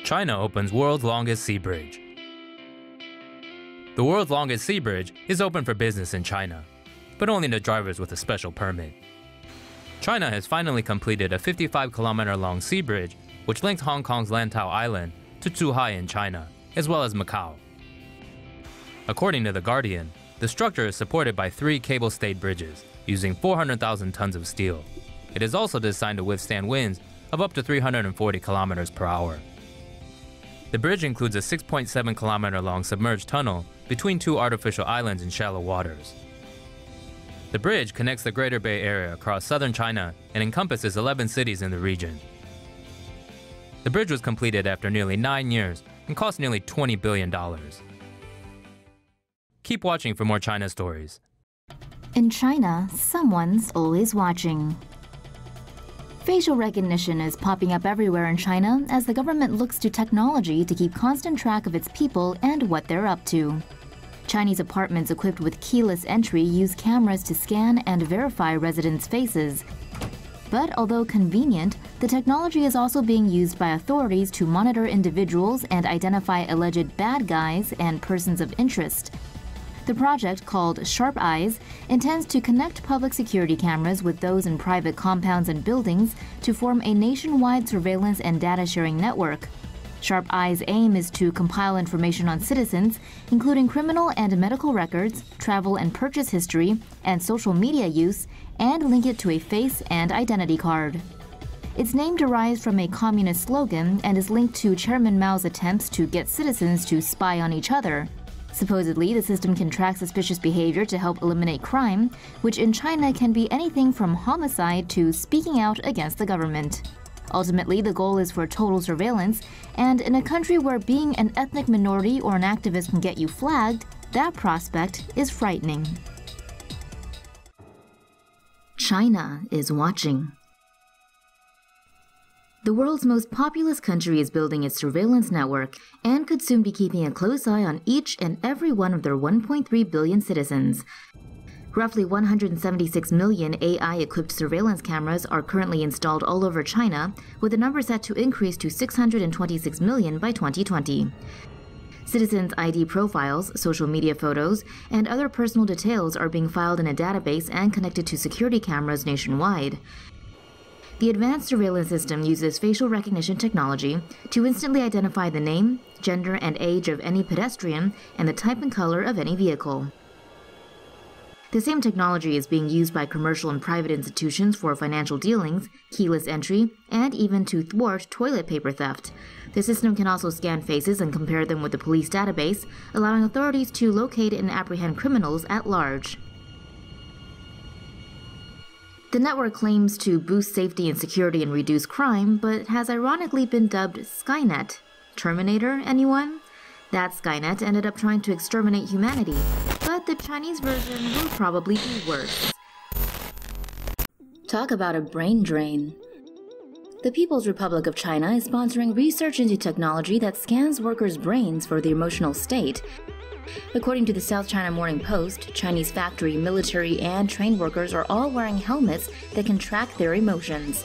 China opens world's longest sea bridge. The world's longest sea bridge is open for business in China, but only to drivers with a special permit. China has finally completed a 55-kilometer-long sea bridge which links Hong Kong's Lantau Island to Zhuhai in China, as well as Macau. According to The Guardian, the structure is supported by 3 cable-stayed bridges, using 400,000 tons of steel. It is also designed to withstand winds of up to 340 kilometers per hour. The bridge includes a 6.7-kilometer-long submerged tunnel between 2 artificial islands in shallow waters. The bridge connects the Greater Bay Area across southern China and encompasses 11 cities in the region. The bridge was completed after nearly 9 years and cost nearly $20 billion. Keep watching for more China stories. In China, someone's always watching. Facial recognition is popping up everywhere in China as the government looks to technology to keep constant track of its people and what they're up to. Chinese apartments equipped with keyless entry use cameras to scan and verify residents' faces. But although convenient, the technology is also being used by authorities to monitor individuals and identify alleged bad guys and persons of interest. The project, called Sharp Eyes, intends to connect public security cameras with those in private compounds and buildings to form a nationwide surveillance and data-sharing network. Sharp Eyes' aim is to compile information on citizens, including criminal and medical records, travel and purchase history, and social media use, and link it to a face and identity card. Its name derives from a communist slogan and is linked to Chairman Mao's attempts to get citizens to spy on each other. Supposedly, the system can track suspicious behavior to help eliminate crime, which in China can be anything from homicide to speaking out against the government. Ultimately, the goal is for total surveillance, and in a country where being an ethnic minority or an activist can get you flagged, that prospect is frightening. China is watching. The world's most populous country is building its surveillance network and could soon be keeping a close eye on each and every one of their 1.3 billion citizens. Roughly 176 million AI-equipped surveillance cameras are currently installed all over China, with the number set to increase to 626 million by 2020. Citizens' ID profiles, social media photos, and other personal details are being filed in a database and connected to security cameras nationwide. The advanced surveillance system uses facial recognition technology to instantly identify the name, gender, and age of any pedestrian and the type and color of any vehicle. The same technology is being used by commercial and private institutions for financial dealings, keyless entry, and even to thwart toilet paper theft. The system can also scan faces and compare them with the police database, allowing authorities to locate and apprehend criminals at large. The network claims to boost safety and security and reduce crime, but has ironically been dubbed Skynet. Terminator, anyone? That Skynet ended up trying to exterminate humanity, but the Chinese version will probably be worse. Talk about a brain drain. The People's Republic of China is sponsoring research into technology that scans workers' brains for the emotional state. According to the South China Morning Post, Chinese factory, military, and train workers are all wearing helmets that can track their emotions.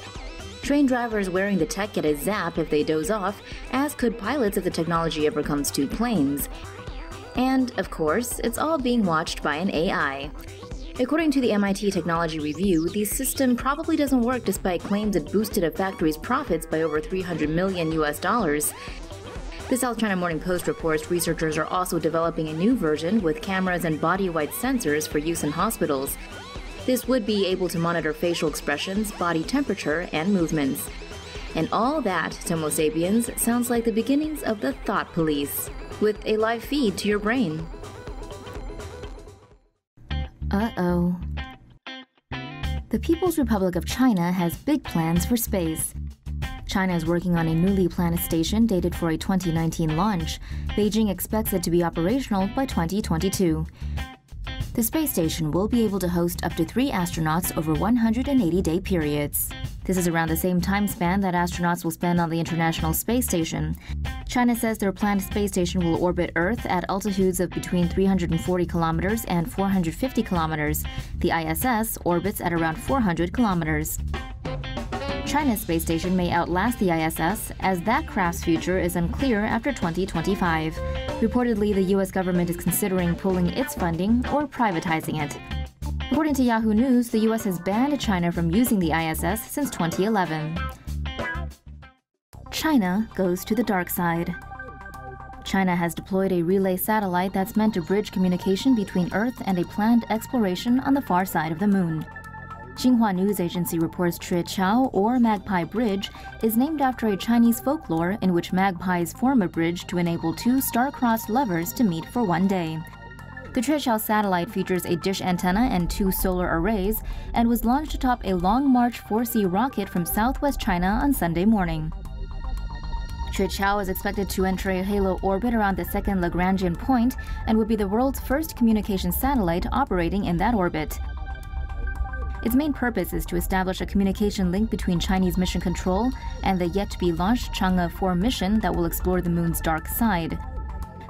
Train drivers wearing the tech get a zap if they doze off, as could pilots if the technology ever comes to planes. And, of course, it's all being watched by an AI. According to the MIT Technology Review, the system probably doesn't work despite claims it boosted a factory's profits by over $300 million. The South China Morning Post reports researchers are also developing a new version with cameras and body-wide sensors for use in hospitals. This would be able to monitor facial expressions, body temperature, and movements. And all that, Tomo Sapiens, sounds like the beginnings of the thought police, with a live feed to your brain. Uh-oh. The People's Republic of China has big plans for space. China is working on a newly planned station dated for a 2019 launch. Beijing expects it to be operational by 2022. The space station will be able to host up to 3 astronauts over 180-day periods. This is around the same time span that astronauts will spend on the International Space Station. China says their planned space station will orbit Earth at altitudes of between 340 kilometers and 450 kilometers. The ISS orbits at around 400 kilometers. China's space station may outlast the ISS, as that craft's future is unclear after 2025. Reportedly, the U.S. government is considering pulling its funding or privatizing it. According to Yahoo News, the U.S. has banned China from using the ISS since 2011. China goes to the dark side. China has deployed a relay satellite that's meant to bridge communication between Earth and a planned exploration on the far side of the moon. Xinhua News Agency reports Chiao, or Magpie Bridge, is named after a Chinese folklore in which magpies form a bridge to enable two star-crossed lovers to meet for one day. The Chiao satellite features a dish antenna and two solar arrays and was launched atop a Long March 4C rocket from southwest China on Sunday morning. Chiao is expected to enter a halo orbit around the second Lagrangian point and would be the world's first communication satellite operating in that orbit. Its main purpose is to establish a communication link between Chinese Mission Control and the yet-to-be-launched Chang'e 4 mission that will explore the moon's dark side.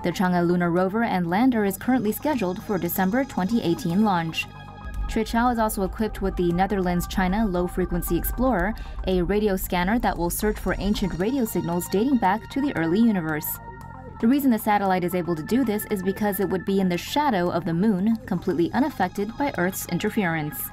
The Chang'e lunar rover and lander is currently scheduled for December 2018 launch. Chiao is also equipped with the Netherlands-China Low-Frequency Explorer, a radio scanner that will search for ancient radio signals dating back to the early universe. The reason the satellite is able to do this is because it would be in the shadow of the moon, completely unaffected by Earth's interference.